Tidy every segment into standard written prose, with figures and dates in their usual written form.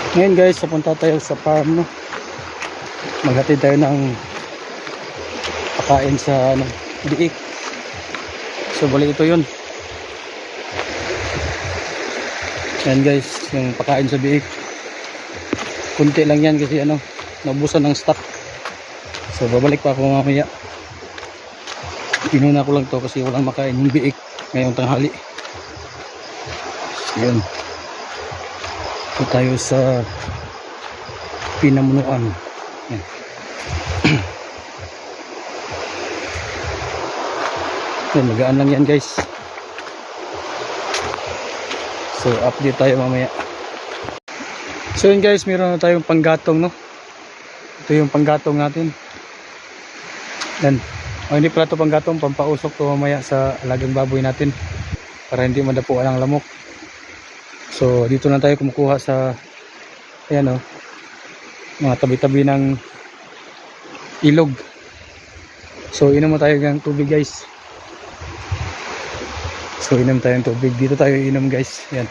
Ngayon guys, papunta tayo sa farm, no? Maghatid tayo ng pakain sa biik. So bali ito yun. Yan guys, yung pakain sa biik. Kunti lang yan kasi naubusan ng stock. So babalik pa ako mamaya. Inuna ko lang to kasi walang makain yung biik ngayong tanghali. So yun. Ito tayo sa pinamunuan. Yan. Yan, magaan lang yan guys. So update tayo mamaya. So yun guys, meron na tayong panggatong, no? Ito yung panggatong natin. Yan. Hindi pala ito panggatong, pampausok to mamaya sa alagang baboy natin para hindi madapuan ang lamok. So dito na tayo kumukuha sa ayan, mga tabi-tabi ng ilog. So inom mo tayo ng tubig guys. So inom tayo ng tubig. Dito tayo inom guys. Yan.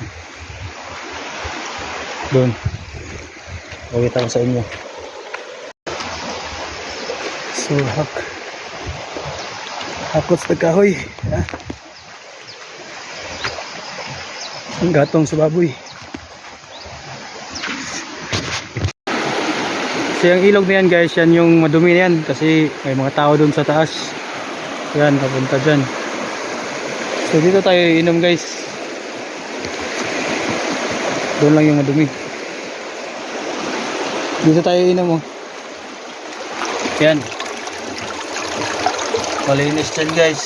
Doon. Pakita ko sa inyo. So hakot sa kahoy. Yan. Ang gatong sa baboy. So yung ilog na yan guys, yan yung madumi na yan kasi may mga tao dun sa taas. Yan, papunta dyan. So dito tayo inom guys. Doon lang yung madumi. Dito tayo inom, Yan. Malinis dyan guys.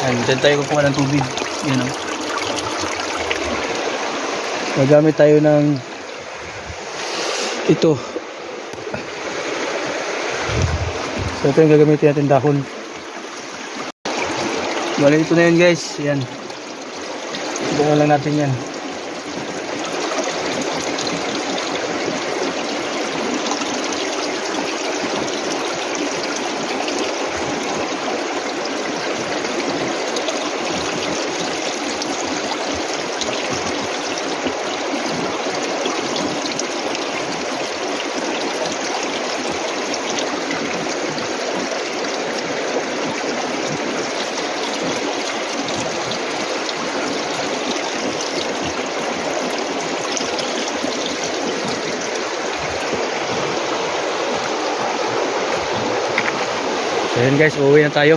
Yan, dyan tayo kukuha ng tubig. Yan, Magamit tayo ng ito. So ito yung gagamitin natin dahon. Bali ito na yun guys. Yan. Bukan lang natin yan. So yun guys, uuwi na tayo.